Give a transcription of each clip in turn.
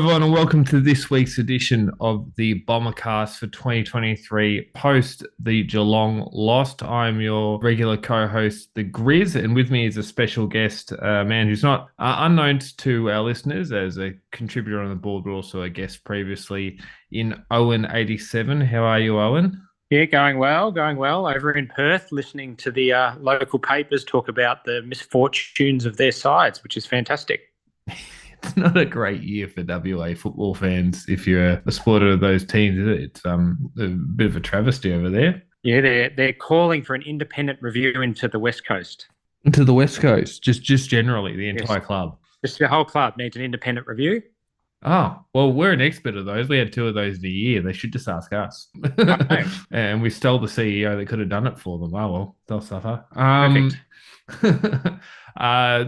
everyone, and welcome to this week's edition of the Bombercast for 2023, post the Geelong lost. I'm your regular co-host, The Grizz, and with me is a special guest, a man who's not unknown to our listeners as a contributor on the board, but also a guest previously in Owen87. How are you, Owen? Yeah, going well over in Perth, listening to the local papers talk about the misfortunes of their sides, which is fantastic. It's not a great year for WA football fans if you're a supporter of those teams, is it? It's a bit of a travesty over there. Yeah, they're calling for an independent review into the West Coast. Into the West Coast, just generally, the entire club. Just the whole club needs an independent review. Oh, well, we're an expert of those. We had two of those in a year. They should just ask us. And we stole the CEO that could have done it for them. Oh, well, they'll suffer. Perfect.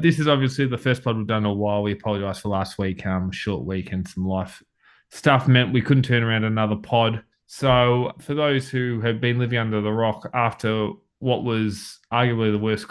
This is obviously the first pod we've done in a while. We apologise for last week. Short week and some life stuff meant we couldn't turn around another pod. So for those who have been living under the rock after what was arguably the worst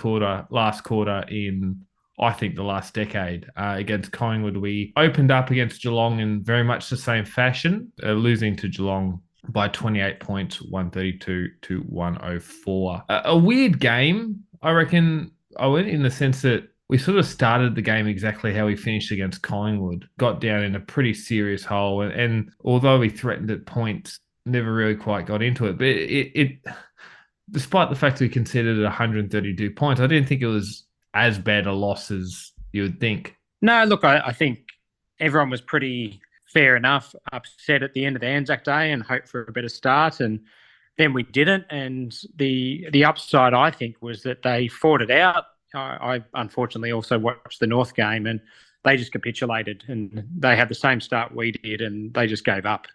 last quarter in, I think, the last decade against Collingwood, we opened up against Geelong in very much the same fashion, losing to Geelong by 28 points, 132 to 104. A weird game, I reckon, Owen, in the sense that we sort of started the game exactly how we finished against Collingwood, got down in a pretty serious hole, and although we threatened at points, never really quite got into it. But it despite the fact we conceded 132 points, I didn't think it was as bad a loss as you would think. No, look, I think everyone was pretty fair enough upset at the end of the Anzac Day and hoped for a better start, and then we didn't. And the upside, I think, was that they fought it out. I unfortunately also watched the North game, and they just capitulated, and they had the same start we did, and they just gave up.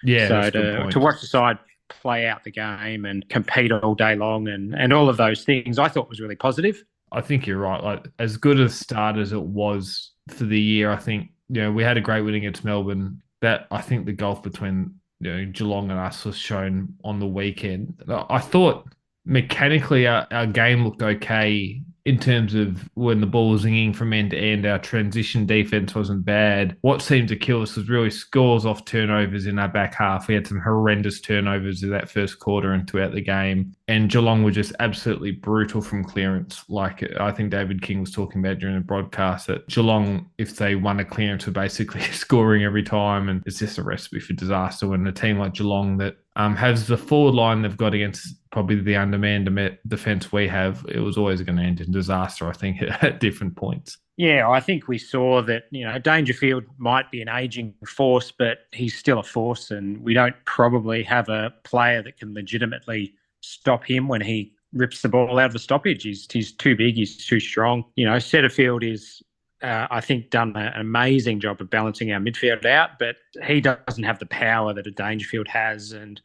Yeah, so to watch the side play out the game and compete all day long and all of those things, I thought was really positive. I think you're right. Like, as good a start as it was for the year, I think, we had a great win against Melbourne. That, I think, the gulf between Geelong and us was shown on the weekend. I thought mechanically our game looked okay in terms of when the ball was zinging from end to end. Our transition defense wasn't bad. What seemed to kill us was really scores off turnovers in our back half. We had some horrendous turnovers in that first quarter and throughout the game. And Geelong were just absolutely brutal from clearance. Like, I think David King was talking about during the broadcast that Geelong, if they won a clearance, were basically scoring every time. And it's just a recipe for disaster when a team like Geelong that has the forward line they've got against probably the undermanned defence we have, it was always going to end in disaster, I think, at different points. Yeah, I think we saw that, Dangerfield might be an ageing force, but he's still a force, and we don't probably have a player that can legitimately stop him when he rips the ball out of the stoppage. He's too big, he's too strong. Setterfield is, I think, done an amazing job of balancing our midfield out, but he doesn't have the power that a Dangerfield has. And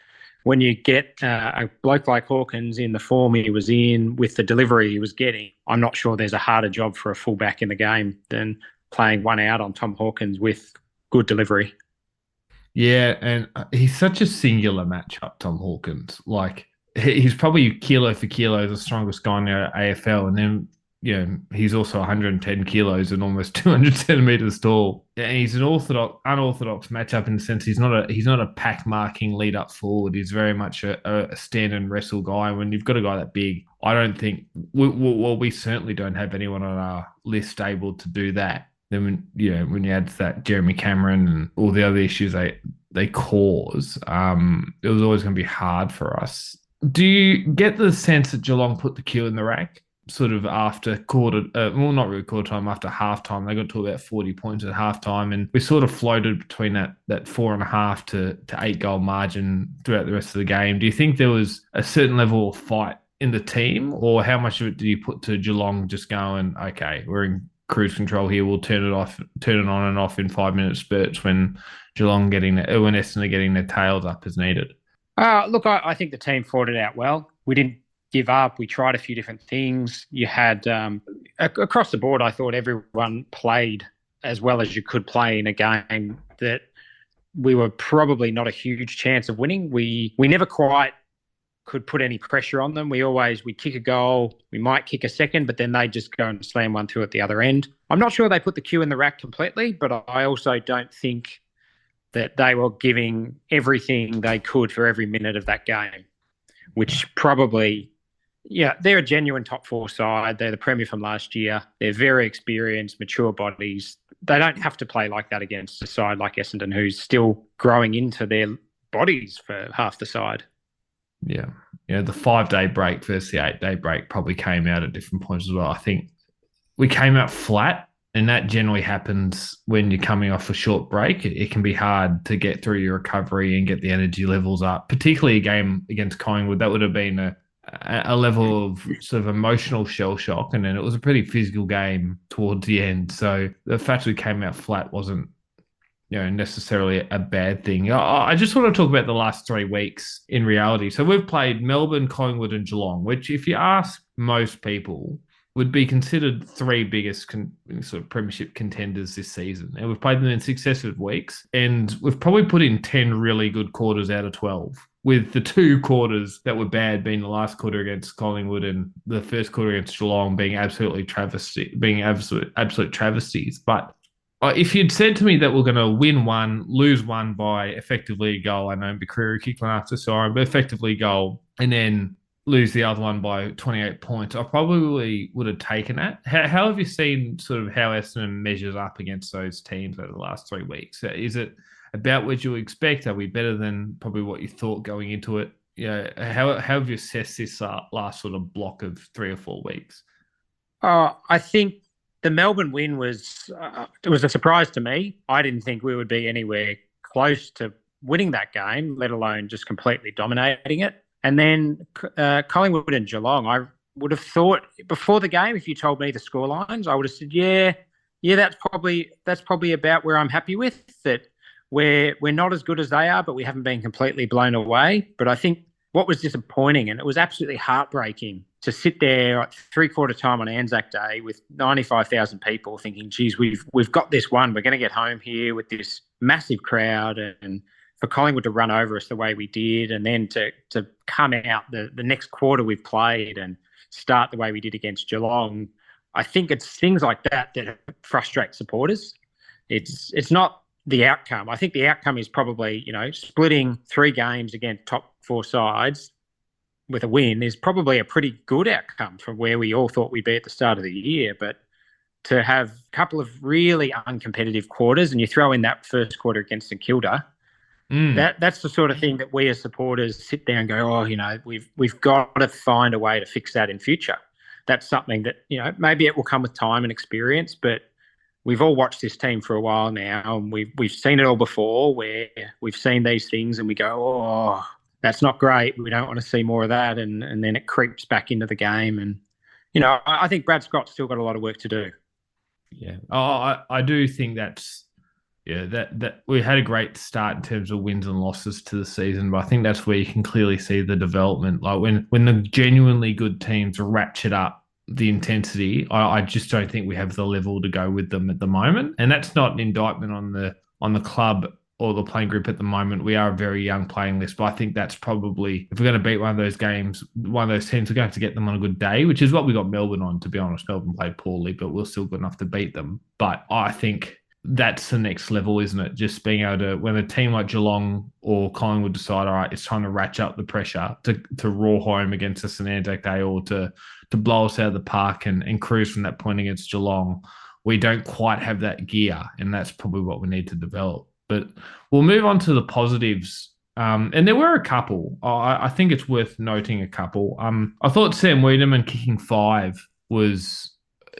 when you get a bloke like Hawkins in the form he was in with the delivery he was getting, I'm not sure there's a harder job for a fullback in the game than playing one out on Tom Hawkins with good delivery. Yeah, and he's such a singular matchup, Tom Hawkins. Like, he's probably kilo for kilo the strongest guy in the AFL, and then he's also 110 kilos and almost 200 centimeters tall. And he's an unorthodox matchup in the sense he's not a pack marking lead up forward. He's very much a stand and wrestle guy. When you've got a guy that big, I don't think we certainly don't have anyone on our list able to do that. Then when you add to that Jeremy Cameron and all the other issues they cause, it was always going to be hard for us. Do you get the sense that Geelong put the cue in the rack? Sort of after not really quarter time, after halftime, they got to about 40 points at halftime, and we sort of floated between that 4.5 to 8 goal margin throughout the rest of the game. Do you think there was a certain level of fight in the team, or how much of it did you put to Geelong just going, okay, we're in cruise control here, we'll turn it on and off in 5-minute spurts when Essendon are getting their tails up as needed? Look, I think the team fought it out well. We didn't give up. We tried a few different things. You had across the board, I thought everyone played as well as you could play in a game that we were probably not a huge chance of winning. We never quite could put any pressure on them. We'd kick a goal, we might kick a second, but then they'd just go and slam one through at the other end. I'm not sure they put the cue in the rack completely, but I also don't think that they were giving everything they could for every minute of that game, which probably, they're a genuine top four side. They're the premier from last year. They're very experienced, mature bodies. They don't have to play like that against a side like Essendon, who's still growing into their bodies for half the side. Yeah. The 5-day break versus the 8-day break probably came out at different points as well. I think we came out flat, and that generally happens when you're coming off a short break. It can be hard to get through your recovery and get the energy levels up, particularly a game against Collingwood. That would have been a level of sort of emotional shell shock, and then it was a pretty physical game towards the end. So the fact we came out flat wasn't necessarily a bad thing. I just want to talk about the last 3 weeks in reality. So we've played Melbourne, Collingwood, and Geelong, which, if you ask most people, would be considered 3 biggest sort of premiership contenders this season. And we've played them in successive weeks, and we've probably put in 10 really good quarters out of 12, with the 2 quarters that were bad being the last quarter against Collingwood and the first quarter against Geelong being absolute travesties. But if you'd said to me that we're going to win one, lose one by effectively a goal, I know BigFooty kicked one after siren, but effectively a goal, and then lose the other one by 28 points, I probably would have taken that. How have you seen sort of how Essendon measures up against those teams over the last 3 weeks? Is it about what you expect? Are we better than probably what you thought going into it? How have you assessed this last sort of block of 3 or 4 weeks? I think the Melbourne win was a surprise to me. I didn't think we would be anywhere close to winning that game, let alone just completely dominating it. And then Collingwood and Geelong, I would have thought before the game, if you told me the scorelines, I would have said, yeah, that's probably about where I'm happy with, that we're not as good as they are, but we haven't been completely blown away. But I think what was disappointing, and it was absolutely heartbreaking, to sit there at 3/4 time on Anzac Day with 95,000 people thinking, geez, we've got this one. We're going to get home here with this massive crowd, and for Collingwood to run over us the way we did, and then to come out the next quarter we've played and start the way we did against Geelong. I think it's things like that frustrate supporters. It's not the outcome. I think the outcome is probably, splitting 3 games against top 4 sides with a win is probably a pretty good outcome from where we all thought we'd be at the start of the year. But to have a couple of really uncompetitive quarters, and you throw in that first quarter against St Kilda, that's the sort of thing that we as supporters sit there and go, we've got to find a way to fix that in future. That's something that, maybe it will come with time and experience, but we've all watched this team for a while now, and we've seen it all before, where we've seen these things and we go, that's not great. We don't want to see more of that. And then it creeps back into the game. And, I think Brad Scott's still got a lot of work to do. Yeah. I do think that's, that we had a great start in terms of wins and losses to the season, but I think that's where you can clearly see the development. Like when the genuinely good teams ratchet up the intensity, I just don't think we have the level to go with them at the moment. And that's not an indictment on the club or the playing group at the moment. We are a very young playing list, but I think that's probably, if we're going to beat one of those games, one of those teams, we're going to have to get them on a good day, which is what we got Melbourne on, to be honest. Melbourne played poorly, but we're still good enough to beat them. But I think that's the next level, isn't it? Just being able to, when a team like Geelong or Collingwood decide, all right, it's time to ratchet up the pressure to raw home against us on Anzac Day, or to blow us out of the park and cruise from that point against Geelong. We don't quite have that gear, and that's probably what we need to develop. But we'll move on to the positives. And there were a couple. I think it's worth noting a couple. I thought Sam Wiedemann kicking 5 was,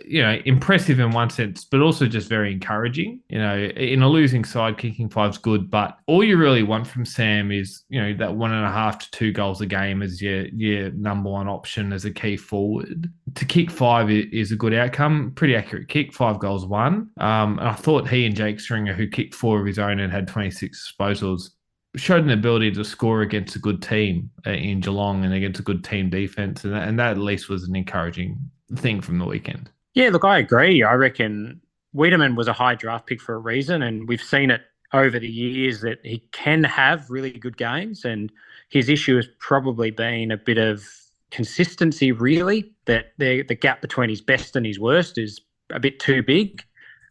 impressive in one sense, but also just very encouraging. In a losing side, kicking 5's good, but all you really want from Sam is, that 1.5 to 2 goals a game as your number one option as a key forward. To kick 5 is a good outcome. Pretty accurate kick, 5 goals, 1. And I thought he and Jake Stringer, who kicked 4 of his own and had 26 disposals, showed an ability to score against a good team in Geelong and against a good team defense. And that at least was an encouraging thing from the weekend. Yeah, look, I agree. I reckon Wiedemann was a high draft pick for a reason, and we've seen it over the years that he can have really good games, and his issue has probably been a bit of consistency, really, that the gap between his best and his worst is a bit too big.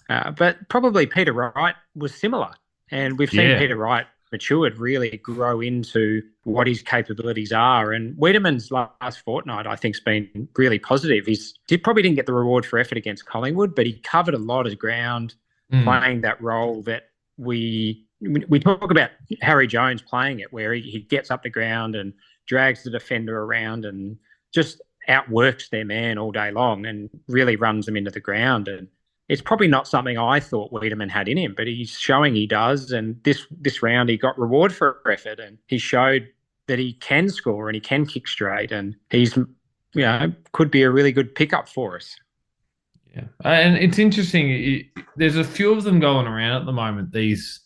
But probably Peter Wright was similar. And we've seen Yeah. Peter Wright matured really grow into what his capabilities are. And Wiedemann's last fortnight, I think, has been really positive. He probably didn't get the reward for effort against Collingwood, but he covered a lot of ground playing that role that we talk about Harry Jones playing it, where he gets up the ground and drags the defender around and just outworks their man all day long and really runs them into the ground. And it's probably not something I thought Wiedemann had in him, but he's showing he does. And this round he got reward for effort, and he showed that he can score and he can kick straight, and he's could be a really good pickup for us. Yeah, and it's interesting. There's a few of them going around at the moment. These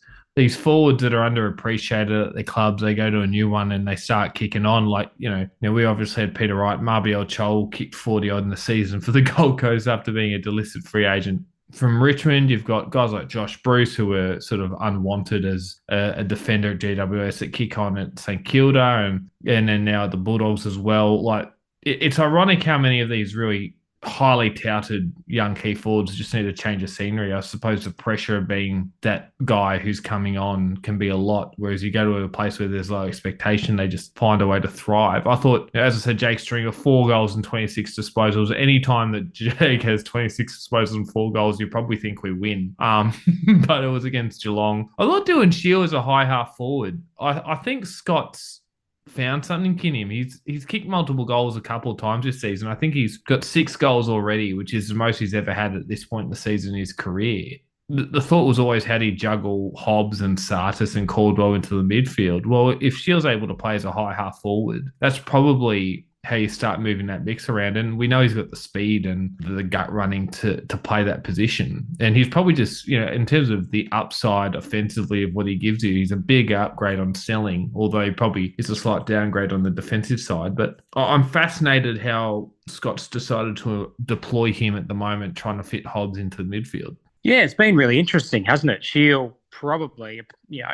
forwards that are underappreciated at their clubs, they go to a new one and they start kicking on. Like, we obviously had Peter Wright, Marbiel Chol kicked 40 odd in the season for the Gold Coast after being a delisted free agent. From Richmond, you've got guys like Josh Bruce, who were sort of unwanted as a defender at GWS that kick on at St Kilda and then now at the Bulldogs as well. Like, it's ironic how many of these really highly touted young key forwards just need to change of scenery. I suppose the pressure of being that guy who's coming on can be a lot, whereas you go to a place where there's low expectation, they just find a way to thrive. I thought, as I said, Jake Stringer, 4 goals and 26 disposals. Any time that Jake has 26 disposals and 4 goals, you probably think we win. But it was against Geelong. I thought Dylan Shield as a high half forward. I think Scott's found something in him. He's kicked multiple goals a couple of times this season. I think he's got 6 goals already, which is the most he's ever had at this point in the season in his career. The thought was always, how do you juggle Hobbs and Sartis and Caldwell into the midfield? Well, if Shield's able to play as a high half forward, that's probably how you start moving that mix around. And we know he's got the speed and the gut running to play that position. And he's probably just, in terms of the upside offensively of what he gives you, he's a big upgrade on selling, although he probably is a slight downgrade on the defensive side. But I'm fascinated how Scott's decided to deploy him at the moment, trying to fit Hobbs into the midfield. Yeah, it's been really interesting, hasn't it? Shield probably,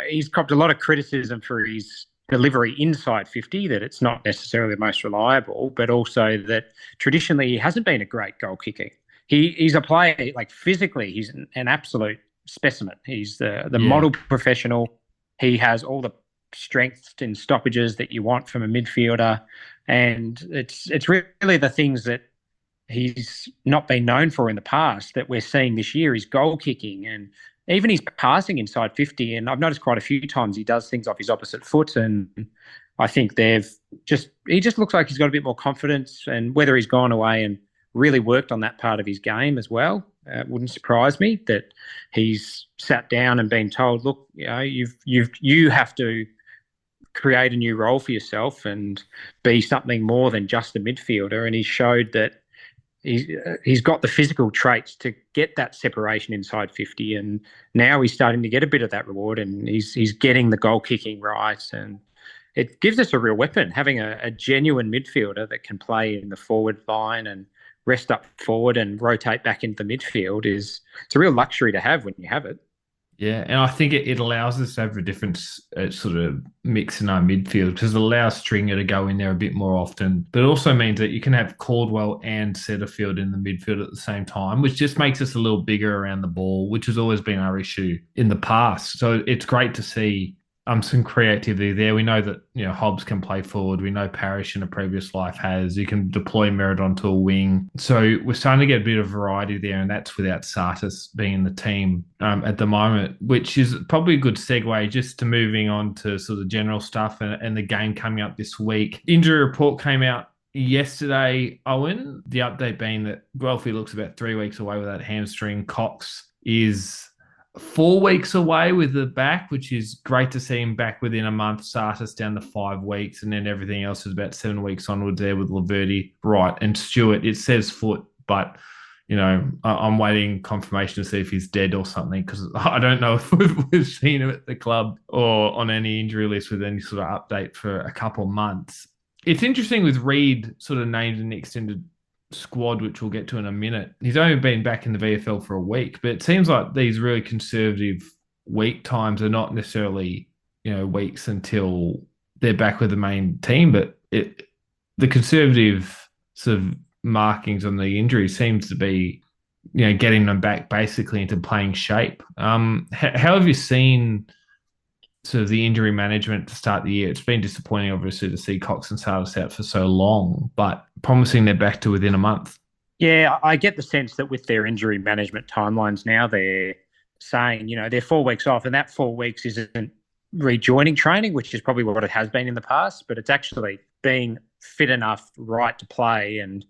he's copped a lot of criticism for his delivery inside 50, that it's not necessarily the most reliable, but also that traditionally he hasn't been a great goal kicker. He's a player, like physically, he's an absolute specimen. He's the model professional. He has all the strength and stoppages that you want from a midfielder. And it's really the things that he's not been known for in the past that we're seeing this year. His goal kicking and even his passing inside 50. And I've noticed quite a few times he does things off his opposite foot. And I think he just looks like he's got a bit more confidence. And whether he's gone away and really worked on that part of his game as well, it wouldn't surprise me that he's sat down and been told, look, you have to create a new role for yourself and be something more than just a midfielder. And he showed that he's got the physical traits to get that separation inside 50, and now he's starting to get a bit of that reward, and he's getting the goal kicking right, and it gives us a real weapon. Having a genuine midfielder that can play in the forward line and rest up forward and rotate back into the midfield it's a real luxury to have when you have it. Yeah, and I think it allows us to have a different sort of mix in our midfield, because it allows Stringer to go in there a bit more often. But it also means that you can have Caldwell and Setterfield in the midfield at the same time, which just makes us a little bigger around the ball, which has always been our issue in the past. So it's great to see some creativity there. We know that Hobbs can play forward. We know Parrish in a previous life has. You can deploy Merritt onto a wing. So we're starting to get a bit of variety there, and that's without Sartis being in the team at the moment, which is probably a good segue just to moving on to sort of general stuff and the game coming up this week. Injury report came out yesterday, Owen. The update being that Guelphy looks about 3 weeks away with that hamstring. Cox is 4 weeks away with the back, which is great to see him back within a month. Sartis down to 5 weeks, and then everything else is about 7 weeks onwards there with Laverty, right, and Stewart. It says foot, but I'm waiting confirmation to see if he's dead or something, because I don't know if we've seen him at the club or on any injury list with any sort of update for a couple of months. It's interesting with Reid sort of named in the extended squad, which we'll get to in a minute. He's only been back in the VFL for a week, but it seems like these really conservative week times are not necessarily weeks until they're back with the main team, but the conservative sort of markings on the injury seems to be getting them back basically into playing shape. How have you seen sort of the injury management to start the year. It's been disappointing, obviously, to see Cox and Sardis out for so long, but promising they're back to within a month. Yeah, I get the sense that with their injury management timelines now, they're saying, they're 4 weeks off, and that 4 weeks isn't rejoining training, which is probably what it has been in the past, but it's actually being fit enough right to play and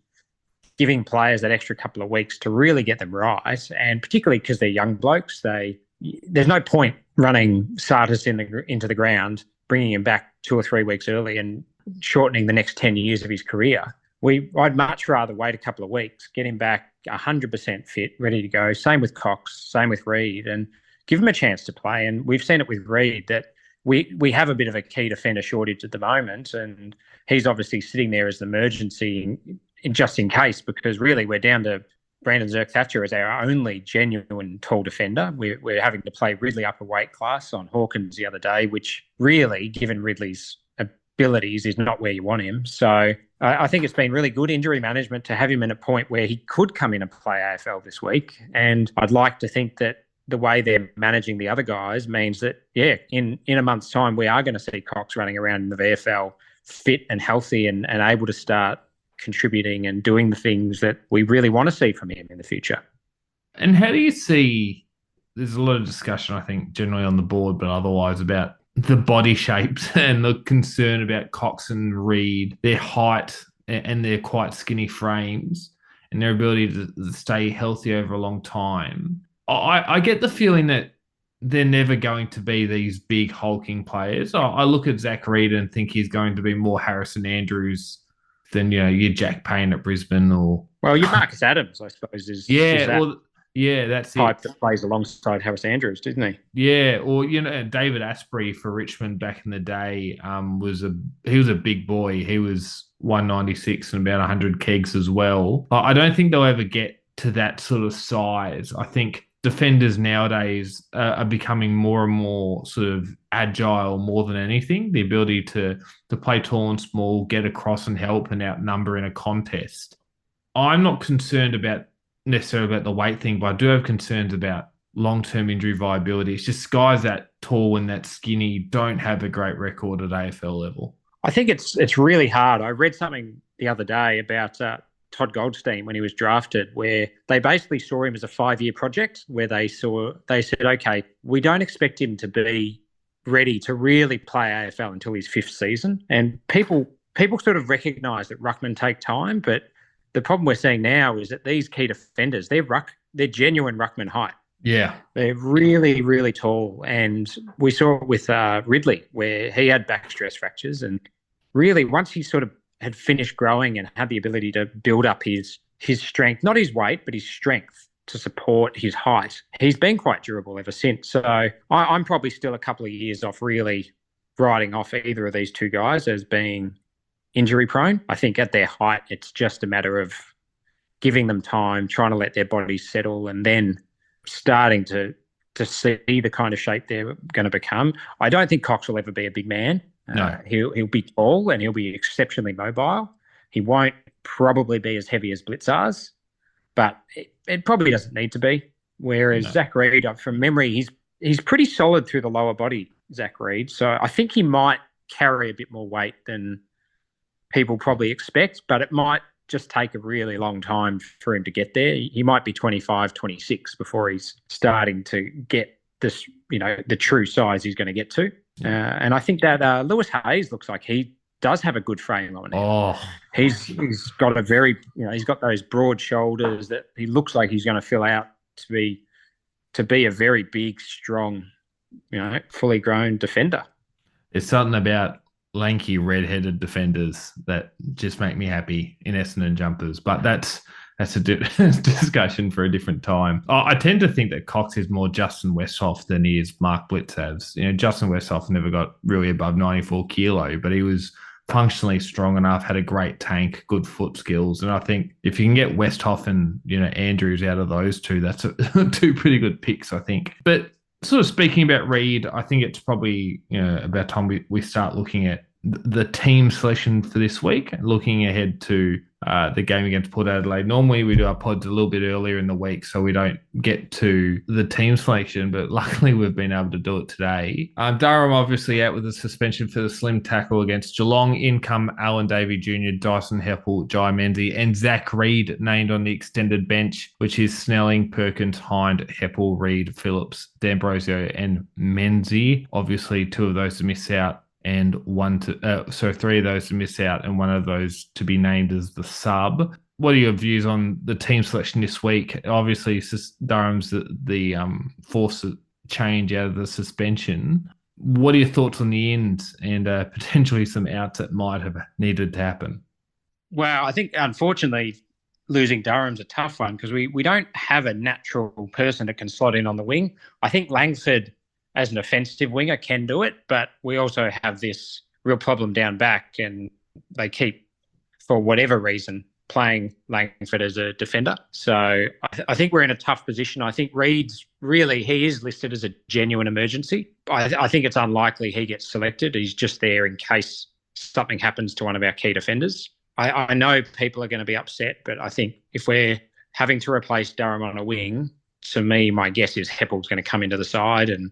giving players that extra couple of weeks to really get them right. And particularly because they're young blokes, there's no point running Sardis into the ground, bringing him back 2 or 3 weeks early and shortening the next 10 years of his career. I'd much rather wait a couple of weeks, get him back 100% fit, ready to go. Same with Cox, same with Reed, and give him a chance to play. And we've seen it with Reed that we have a bit of a key defender shortage at the moment, and he's obviously sitting there as the emergency just in case, because really we're down to Brandon Zerk-Thatcher as our only genuine tall defender. We're having to play Ridley up a weight class on Hawkins the other day, which really, given Ridley's abilities, is not where you want him. So I think it's been really good injury management to have him in a point where he could come in and play AFL this week. And I'd like to think that the way they're managing the other guys means that, in a month's time, we are going to see Cox running around in the VFL fit and healthy and able to start contributing and doing the things that we really want to see from him in the future. And how do you see, there's a lot of discussion, I think, generally on the board, but otherwise about the body shapes and the concern about Cox and Reed, their height and their quite skinny frames and their ability to stay healthy over a long time. I get the feeling that they're never going to be these big hulking players. I look at Zach Reed and think he's going to be more Harrison Andrews than your Jack Payne at Brisbane or your Marcus Adams, I suppose, is that's type it. that plays alongside Harris Andrews, didn't he? Yeah, or David Asprey for Richmond back in the day was a big boy. He was 196 and about 100 kegs as well. But I don't think they'll ever get to that sort of size. I think defenders nowadays are becoming more and more sort of agile more than anything. The ability to play tall and small, get across and help and outnumber in a contest. I'm not concerned necessarily about the weight thing, but I do have concerns about long-term injury viability. It's just guys that tall and that skinny don't have a great record at AFL level. I think it's really hard. I read something the other day about Todd Goldstein when he was drafted, where they basically saw him as a 5-year project, where they said, okay, we don't expect him to be ready to really play AFL until his 5th season. And people sort of recognise that ruckmen take time, but the problem we're seeing now is that these key defenders, they're genuine ruckman height. Yeah. They're really, really tall. And we saw it with Ridley, where he had back stress fractures. And really, once he sort of had finished growing and had the ability to build up his strength, not his weight, but his strength to support his height, he's been quite durable ever since. So I'm probably still a couple of years off really writing off either of these two guys as being injury prone. I think at their height, it's just a matter of giving them time, trying to let their bodies settle, and then starting to see the kind of shape they're going to become. I don't think Cox will ever be a big man. No. He'll be tall and he'll be exceptionally mobile. He won't probably be as heavy as Blitzars, but it probably doesn't need to be. Whereas Zach Reed, from memory, he's pretty solid through the lower body, Zach Reed. So I think he might carry a bit more weight than people probably expect, but it might just take a really long time for him to get there. He might be 25, 26 before he's starting to get this, the true size he's going to get to. And I think that Lewis Hayes looks like he does have a good frame on him. Oh, he's got a very, he's got those broad shoulders that he looks like he's going to fill out to be a very big, strong, fully grown defender. There's something about lanky, red-headed defenders that just make me happy in Essendon jumpers, but that's a discussion for a different time. I tend to think that Cox is more Justin Westhoff than he is Mark Blitzavs. Justin Westhoff never got really above 94 kilo, but he was functionally strong enough, had a great tank, good foot skills. And I think if you can get Westhoff and, Andrews out of those two, that's two pretty good picks, I think. But sort of speaking about Reed, I think it's probably about time we start looking at the team selection for this week, looking ahead to the game against Port Adelaide. Normally, we do our pods a little bit earlier in the week, so we don't get to the team selection, but luckily we've been able to do it today. Durham obviously out with a suspension for the slim tackle against Geelong. In come Alan Davey Jr., Dyson Heppel, Jai Menzies, and Zach Reid named on the extended bench, which is Snelling, Perkins, Hind, Heppel, Reid, Phillips, D'Ambrosio, and Menzies. Obviously, two of those to miss out and three of those to miss out and one of those to be named as the sub. What are your views on the team selection this week? Obviously, Durham's the forced change out of the suspension. What are your thoughts on the ins and potentially some outs that might have needed to happen? Well, I think unfortunately losing Durham's a tough one because we don't have a natural person that can slot in on the wing. I think Langford, as an offensive winger, can do it, but we also have this real problem down back, and they keep, for whatever reason, playing Langford as a defender. So I think we're in a tough position. I think Reid's he is listed as a genuine emergency. I think it's unlikely he gets selected. He's just there in case something happens to one of our key defenders. I know people are going to be upset, but I think if we're having to replace Durham on a wing, to me, my guess is Heppel's going to come into the side, and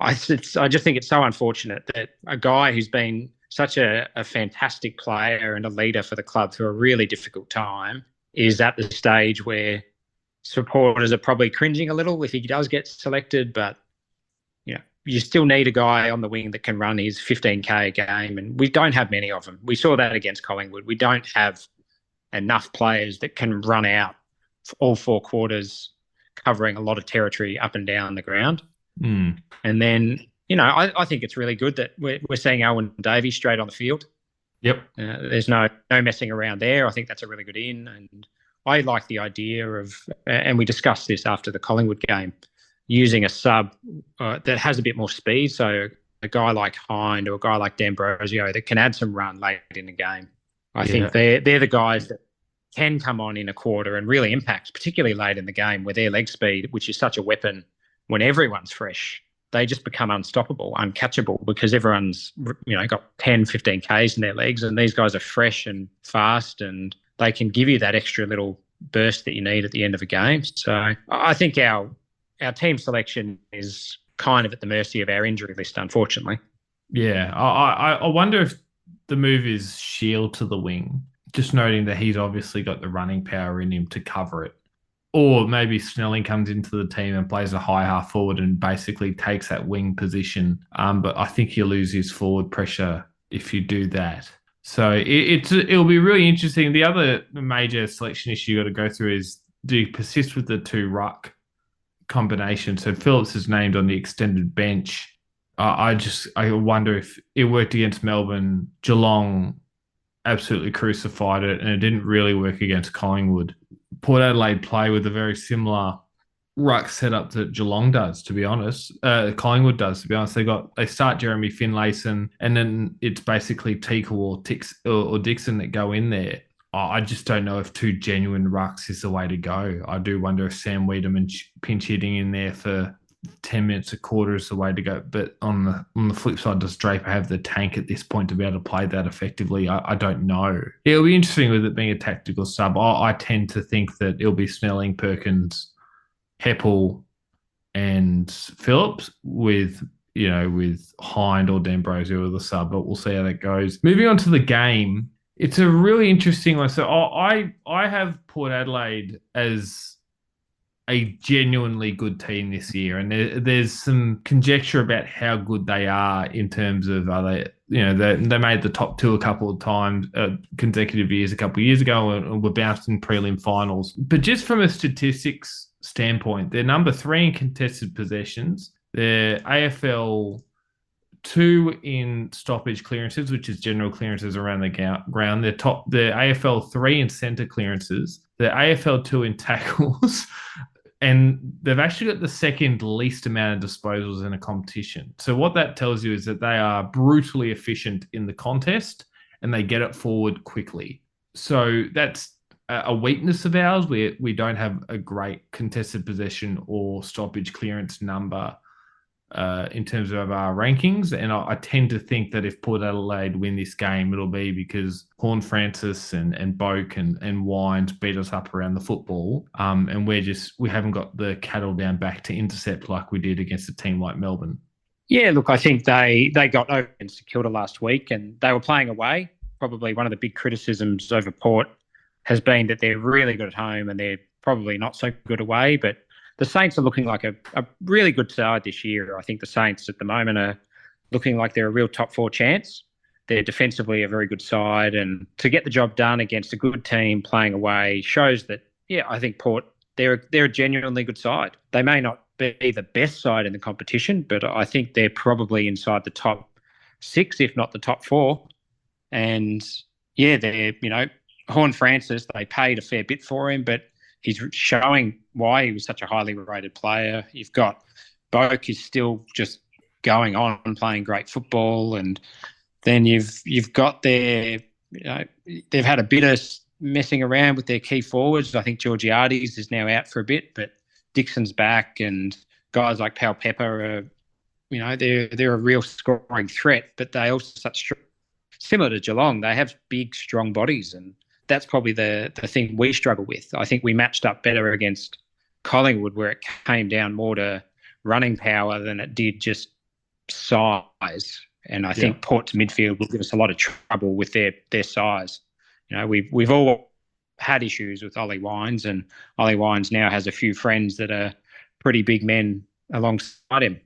I just think it's so unfortunate that a guy who's been such a fantastic player and a leader for the club through a really difficult time is at the stage where supporters are probably cringing a little if he does get selected. But, you still need a guy on the wing that can run his 15K a game, and we don't have many of them. We saw that against Collingwood. We don't have enough players that can run out all four quarters, covering a lot of territory up and down the ground. Mm. And then, I think it's really good that we're seeing Alan Davey straight on the field. Yep. There's no messing around there. I think that's a really good in. And I like the idea of, and we discussed this after the Collingwood game, using a sub that has a bit more speed. So a guy like Hind or a guy like D'Ambrosio that can add some run late in the game. I think they're the guys that can come on in a quarter and really impact, particularly late in the game with their leg speed, which is such a weapon when everyone's fresh. They just become unstoppable, uncatchable, because everyone's, got 10, 15 Ks in their legs, and these guys are fresh and fast, and they can give you that extra little burst that you need at the end of a game. So I think our team selection is kind of at the mercy of our injury list, unfortunately. Yeah, I wonder if the move is Shield to the wing, just noting that he's obviously got the running power in him to cover it. Or maybe Snelling comes into the team and plays a high half forward and basically takes that wing position. But I think he'll lose his forward pressure if you do that. So it'll be really interesting. The other major selection issue you got to go through is, do you persist with the two ruck combination? So Phillips is named on the extended bench. I wonder if it worked against Melbourne. Geelong absolutely crucified it, and it didn't really work against Collingwood. Port Adelaide play with a very similar ruck setup that Geelong does, to be honest. Collingwood does, to be honest. They start Jeremy Finlayson, and then it's basically Teakle or Dixon that go in there. I just don't know if two genuine rucks is the way to go. I do wonder if Sam Wiedemann pinch hitting in there for 10 minutes a quarter is the way to go. But on the flip side, does Draper have the tank at this point to be able to play that effectively? I don't know. It'll be interesting with it being a tactical sub. I tend to think that it'll be Snelling, Perkins, Heppel, and Phillips with Hind or D'Ambrosio or the sub, but we'll see how that goes. Moving on to the game, it's a really interesting one. So I have Port Adelaide as a genuinely good team this year, and there's some conjecture about how good they are in terms of they made the top two a couple of times, consecutive years, a couple of years ago, and were bounced in prelim finals. But just from a statistics standpoint, they're number 3 in contested possessions. They're AFL 2 in stoppage clearances, which is general clearances around the ground. They're AFL 3 in centre clearances. They're AFL 2 in tackles. And they've actually got the second least amount of disposals in a competition. So what that tells you is that they are brutally efficient in the contest and they get it forward quickly. So that's a weakness of ours. We don't have a great contested possession or stoppage clearance number in terms of our rankings. And I tend to think that if Port Adelaide win this game, it'll be because Horn Francis and Boak and Wines beat us up around the football. And we haven't got the cattle down back to intercept like we did against a team like Melbourne. Yeah, look, I think they got over against St Kilda last week and they were playing away. Probably one of the big criticisms over Port has been that they're really good at home and they're probably not so good away. But the Saints are looking like a really good side this year. I think the Saints at the moment are looking like they're a real top four chance. They're defensively a very good side. And to get the job done against a good team playing away shows that, yeah, I think Port, they're a genuinely good side. They may not be the best side in the competition, but I think they're probably inside the top 6, if not the top 4. And yeah, they're, Horn Francis, they paid a fair bit for him, but he's showing why he was such a highly rated player. You've got Boak is still just going on and playing great football. And then you've got their, they've had a bit of messing around with their key forwards. I think Georgiades is now out for a bit, but Dixon's back and guys like Pal Pepper are, they're a real scoring threat, but they also similar to Geelong, they have big, strong bodies, and that's probably the thing we struggle with. I think we matched up better against Collingwood, where it came down more to running power than it did just size. And I think Port's midfield will give us a lot of trouble with their size. We've all had issues with Ollie Wines, and Ollie Wines now has a few friends that are pretty big men alongside him.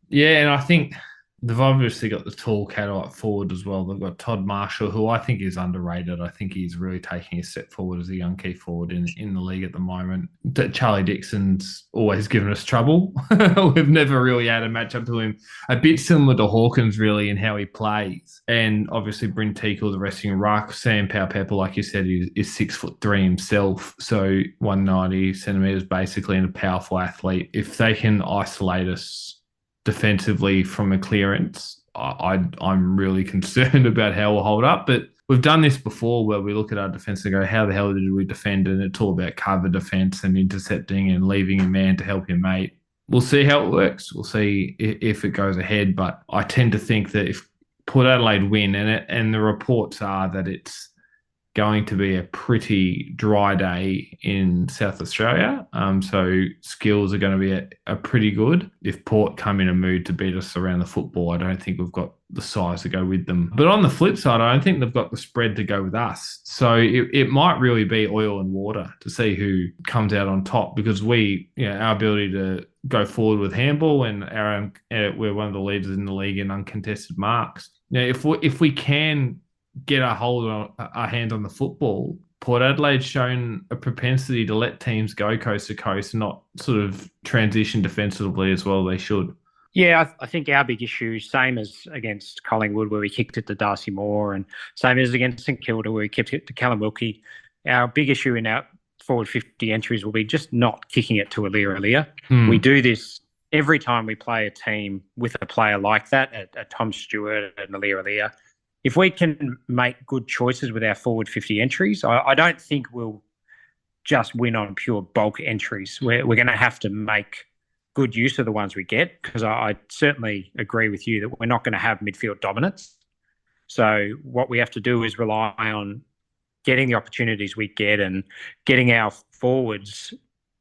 Yeah, and I think they've obviously got the tall cattle up forward as well. They've got Todd Marshall, who I think is underrated. I think he's really taking a step forward as a young key forward in the league at the moment. Charlie Dixon's always given us trouble. We've never really had a match up to him. A bit similar to Hawkins, really, in how he plays. And obviously, Bryn Teakle, the resting ruck. Sam Powell-Pepper, like you said, is 6'3" himself. So 190 centimetres, basically, and a powerful athlete. If they can isolate us defensively from a clearance, I'm really concerned about how we'll hold up. But we've done this before where we look at our defence and go, how the hell did we defend? And it's all about cover defence and intercepting and leaving a man to help your mate. We'll see how it works. We'll see if it goes ahead. But I tend to think that if Port Adelaide win, and the reports are that it's going to be a pretty dry day in South Australia. So skills are going to be a pretty good. If Port come in a mood to beat us around the football, I don't think we've got the size to go with them. But on the flip side, I don't think they've got the spread to go with us. So it might really be oil and water to see who comes out on top, because our ability to go forward with handball, and we're one of the leaders in the league in uncontested marks. Now, if we can get our hands on the football, Port Adelaide's shown a propensity to let teams go coast to coast and not sort of transition defensively as well they should. Yeah, I think our big issue, same as against Collingwood where we kicked it to Darcy Moore, and same as against St Kilda where we kicked it to Callum Wilkie, our big issue in our forward 50 entries will be just not kicking it to Aliir. We do this every time we play a team with a player like that, a Tom Stewart and Aliir. If we can make good choices with our forward 50 entries, I don't think we'll just win on pure bulk entries. We're going to have to make good use of the ones we get, because I certainly agree with you that we're not going to have midfield dominance. So what we have to do is rely on getting the opportunities we get and getting our forwards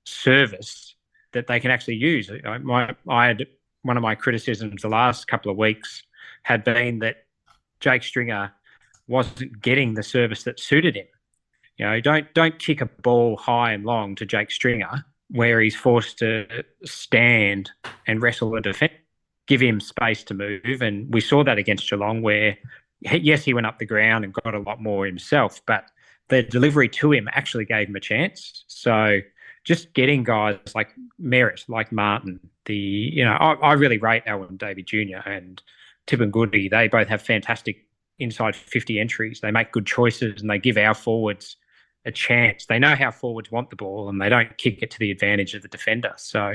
service that they can actually use. I had one of my criticisms the last couple of weeks had been that Jake Stringer wasn't getting the service that suited him. Don't kick a ball high and long to Jake Stringer where he's forced to stand and wrestle a defence. Give him space to move. And we saw that against Geelong where, yes, he went up the ground and got a lot more himself, but the delivery to him actually gave him a chance. So just getting guys like Merritt, like Martin, I really rate Alwyn Davey Jr. and Tip and Goody. They both have fantastic inside 50 entries. They make good choices and they give our forwards a chance. They know how forwards want the ball and they don't kick it to the advantage of the defender. So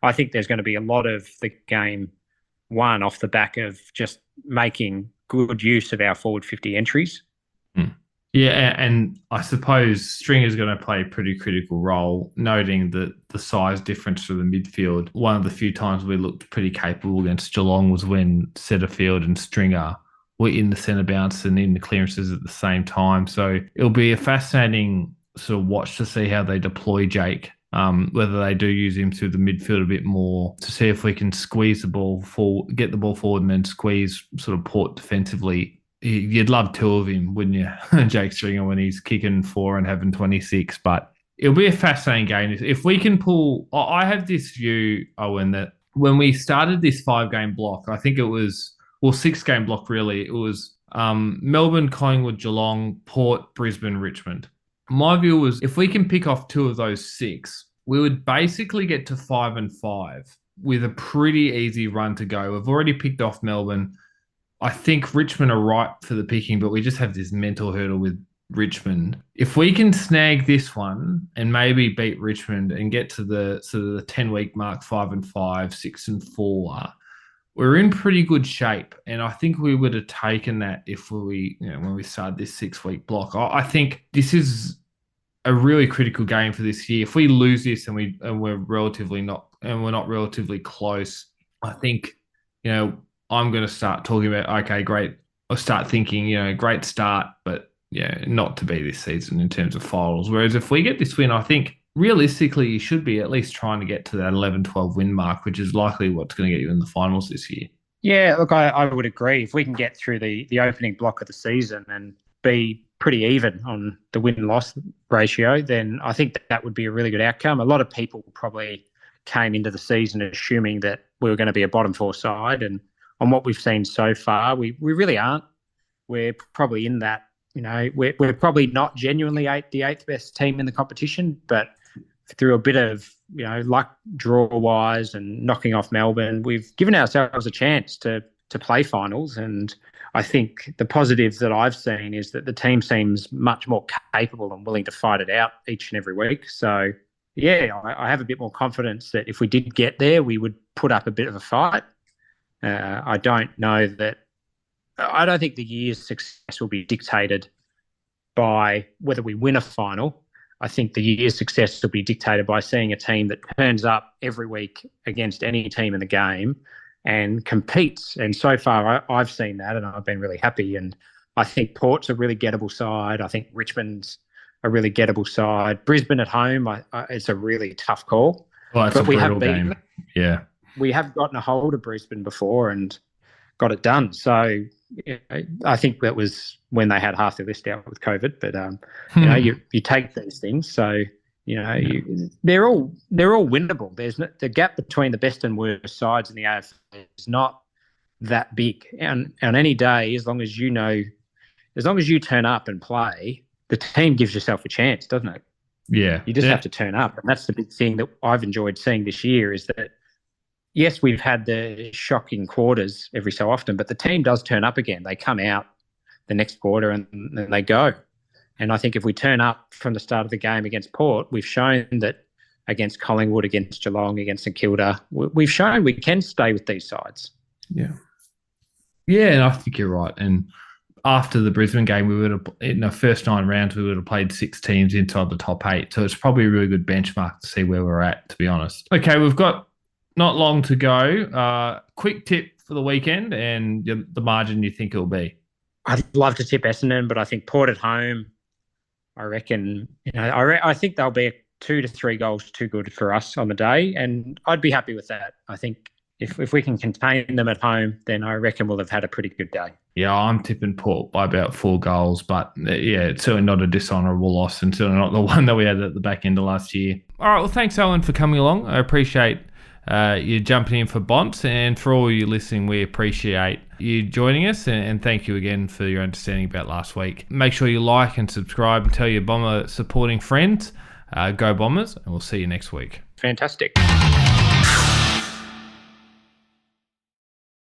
I think there's going to be a lot of the game won off the back of just making good use of our forward 50 entries. Yeah, and I suppose Stringer's going to play a pretty critical role, noting that the size difference for the midfield. One of the few times we looked pretty capable against Geelong was when Setterfield and Stringer were in the centre bounce and in the clearances at the same time. So it'll be a fascinating sort of watch to see how they deploy Jake. Whether they do use him through the midfield a bit more to see if we can squeeze the ball forward, get the ball forward, and then squeeze sort of Port defensively. You'd love two of him, wouldn't you? Jake Stringer when he's kicking 4 and having 26. But it'll be a fascinating game. If we can pull, I have this view, Owen, that when we started this 5-game block, I think it was, well, 6-game block really, it was Melbourne, Collingwood, Geelong, Port, Brisbane, Richmond. My view was if we can pick off 2 of those 6, we would basically get to 5 and 5 with a pretty easy run to go. We've already picked off Melbourne. I think Richmond are ripe for the picking, but we just have this mental hurdle with Richmond. If we can snag this one and maybe beat Richmond and get to the sort of the 10-week mark, 5 and 5, 6 and 4, we're in pretty good shape. And I think we would have taken that if we, when we started this 6-week block. I think this is a really critical game for this year. If we lose this and we're not relatively close, I think, I'm going to start talking about, okay, great. I'll start thinking, great start, but not to be this season in terms of finals. Whereas if we get this win, I think realistically you should be at least trying to get to that 11-12 win mark, which is likely what's going to get you in the finals this year. Yeah, look, I would agree. If we can get through the opening block of the season and be pretty even on the win-loss ratio, then I think that would be a really good outcome. A lot of people probably came into the season assuming that we were going to be a bottom 4 side, and on what we've seen so far, we really aren't. We're probably in that, we're probably not genuinely the 8th best team in the competition, but through a bit of, luck draw-wise and knocking off Melbourne, we've given ourselves a chance to play finals. And I think the positive that I've seen is that the team seems much more capable and willing to fight it out each and every week. So, yeah, I have a bit more confidence that if we did get there, we would put up a bit of a fight. I don't think the year's success will be dictated by whether we win a final. I think the year's success will be dictated by seeing a team that turns up every week against any team in the game and competes. And so far, I've seen that, and I've been really happy. And I think Port's a really gettable side. I think Richmond's a really gettable side. Brisbane at home, it's a really tough call. Well, it's a brutal game. Yeah. We have gotten a hold of Brisbane before and got it done. So I think that was when they had half their list out with COVID. But you take these things. So they're all winnable. There's the gap between the best and worst sides in the AFL is not that big. And on any day, as long as you turn up and play, the team gives yourself a chance, doesn't it? Yeah, you just have to turn up, and that's the big thing that I've enjoyed seeing this year is that. Yes, we've had the shocking quarters every so often, but the team does turn up again. They come out the next quarter and they go. And I think if we turn up from the start of the game against Port, we've shown that against Collingwood, against Geelong, against St Kilda, we've shown we can stay with these sides. Yeah. Yeah, and I think you're right. And after the Brisbane game, we would have, in the first 9 rounds, we would have played 6 teams inside the top 8. So it's probably a really good benchmark to see where we're at, to be honest. Okay, we've got not long to go. Quick tip for the weekend and the margin you think it'll be. I'd love to tip Essendon, but I think Port at home, I reckon, I think they'll be 2 to 3 goals too good for us on the day, and I'd be happy with that. I think if we can contain them at home, then I reckon we'll have had a pretty good day. Yeah, I'm tipping Port by about 4 goals, but yeah, it's certainly not a dishonourable loss and certainly not the one that we had at the back end of last year. All right, well, thanks, Owen, for coming along. I appreciate you jumping in for Bonts, and for all you listening, we appreciate you joining us, and thank you again for your understanding about last week. Make sure you like and subscribe and tell your Bomber supporting friends. Go Bombers, and we'll see you next week. Fantastic.